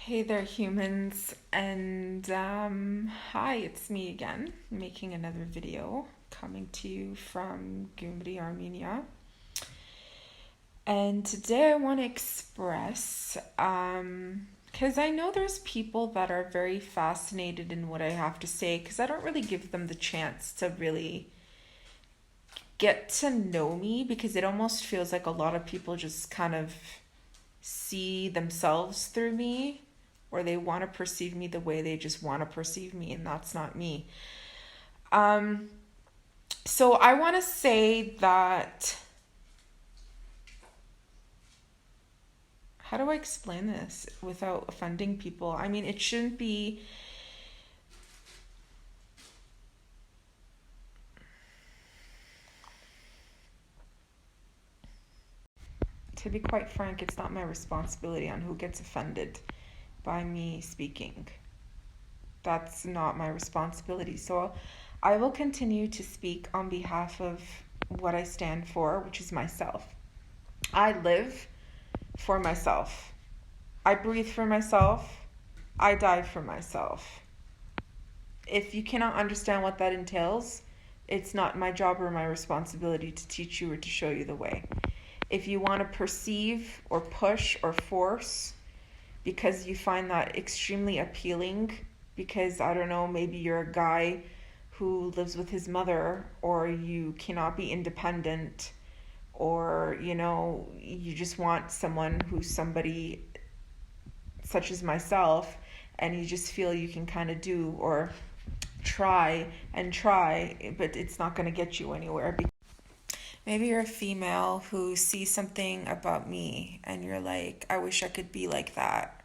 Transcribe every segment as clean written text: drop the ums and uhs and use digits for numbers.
Hey there, humans, and hi, it's me again, making another video, coming to you from Gyumri, Armenia. And today I want to express, because I know there's people that are very fascinated in what I have to say, because I don't really give them the chance to really get to know me, because it almost feels like a lot of people just kind of see themselves through me, or they want to perceive me the way they just want to perceive me, and that's not me. Um, so I want to say that, how do I explain this without offending people? I mean, it shouldn't be, to be quite frank, it's not my responsibility on who gets offended by me speaking. That's not my responsibility. So I will continue to speak on behalf of what I stand for, which is myself. I live for myself. I breathe for myself. I die for myself. If you cannot understand what that entails, it's not my job or my responsibility to teach you or to show you the way. If you want to perceive or push or force because you find that extremely appealing, because I don't know, maybe you're a guy who lives with his mother, or you cannot be independent, or you just want someone who's somebody such as myself, and you just feel you can kind of do or try and try, but it's not going to get you anywhere. Maybe you're a female who sees something about me and you're like, I wish I could be like that.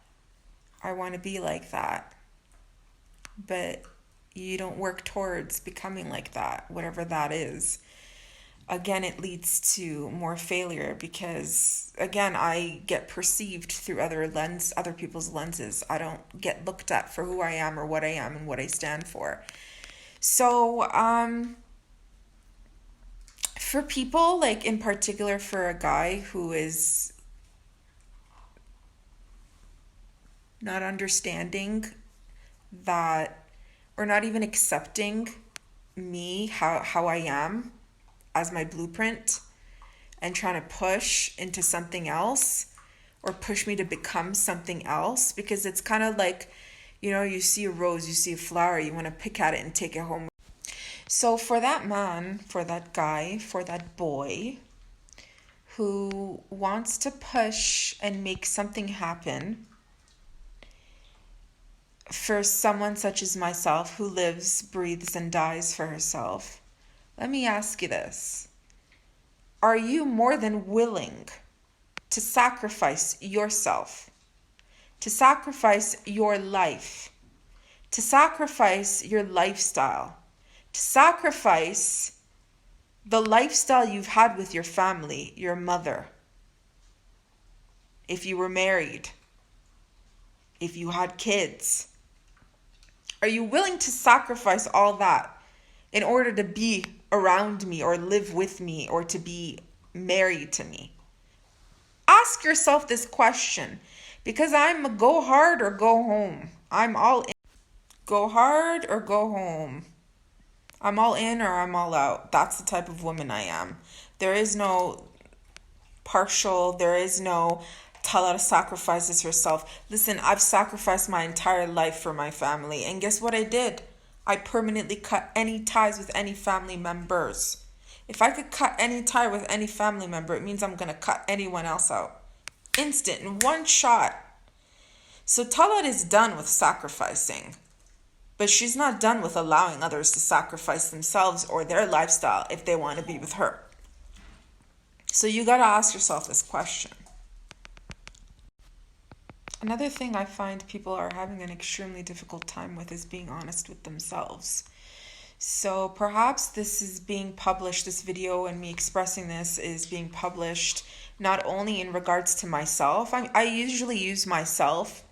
I want to be like that. But you don't work towards becoming like that, whatever that is. Again, it leads to more failure because, again, I get perceived through other people's lenses. I don't get looked at for who I am or what I am and what I stand for. So, for people, like in particular for a guy who is not understanding that, or not even accepting me, how I am as my blueprint, and trying to push into something else or push me to become something else, because it's kind of like, you see a rose, you see a flower, you want to pick at it and take it home. So for that man, for that guy, for that boy who wants to push and make something happen, for someone such as myself who lives, breathes, and dies for herself, let me ask you this. Are you more than willing to sacrifice yourself, to sacrifice your life, to sacrifice your lifestyle, to sacrifice the lifestyle you've had with your family, your mother, if you were married, if you had kids? Are you willing to sacrifice all that in order to be around me or live with me or to be married to me? Ask yourself this question, because I'm a go hard or go home. I'm all in. Go hard or go home. I'm all in or I'm all out. That's the type of woman I am. There is no partial, there is no Tala sacrifices herself. Listen, I've sacrificed my entire life for my family. And guess what I did? I permanently cut any ties with any family members. If I could cut any tie with any family member, it means I'm going to cut anyone else out. Instant, in one shot. So Talat is done with sacrificing. But she's not done with allowing others to sacrifice themselves or their lifestyle if they want to be with her. So you got to ask yourself this question. Another thing I find people are having an extremely difficult time with is being honest with themselves. So perhaps this is being published, this video and me expressing this is being published not only in regards to myself. I usually use myself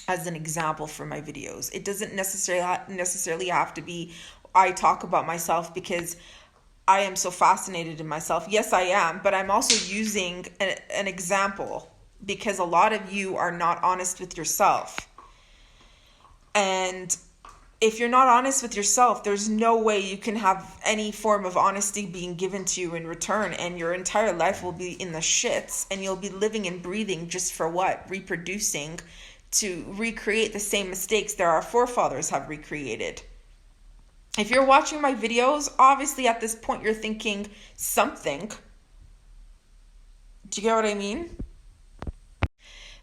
as an example for my videos. It doesn't necessarily have to be I talk about myself because I am so fascinated in myself. Yes, I am, but I'm also using an example because a lot of you are not honest with yourself. And if you're not honest with yourself, there's no way you can have any form of honesty being given to you in return, and your entire life will be in the shits, and you'll be living and breathing just for what? Reproducing to recreate the same mistakes that our forefathers have recreated. If you're watching my videos, obviously at this point you're thinking something. Do you get what I mean?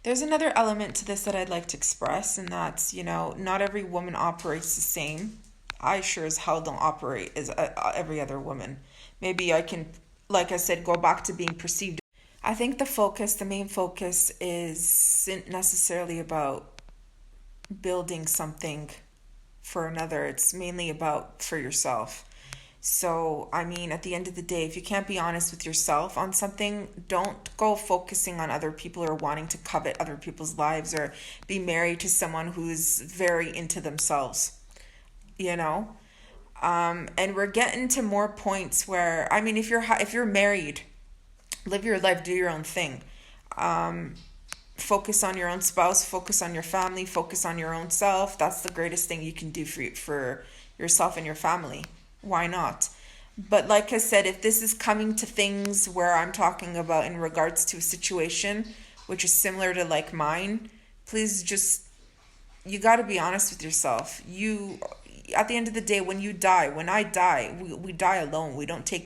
There's another element to this that I'd like to express, and that's, not every woman operates the same. I sure as hell don't operate as every other woman. Maybe I can, like I said, go back to being perceived. I think the main focus isn't necessarily about building something for another. It's mainly about for yourself. So, at the end of the day, if you can't be honest with yourself on something, don't go focusing on other people or wanting to covet other people's lives or be married to someone who's very into themselves, And we're getting to more points where, if you're married, live your life, do your own thing. Focus on your own spouse, focus on your family, focus on your own self. That's the greatest thing you can do for yourself and your family. Why not? But like I said, if this is coming to things where I'm talking about in regards to a situation which is similar to like mine, please you got to be honest with yourself. At the end of the day, when I die, we die alone. We don't take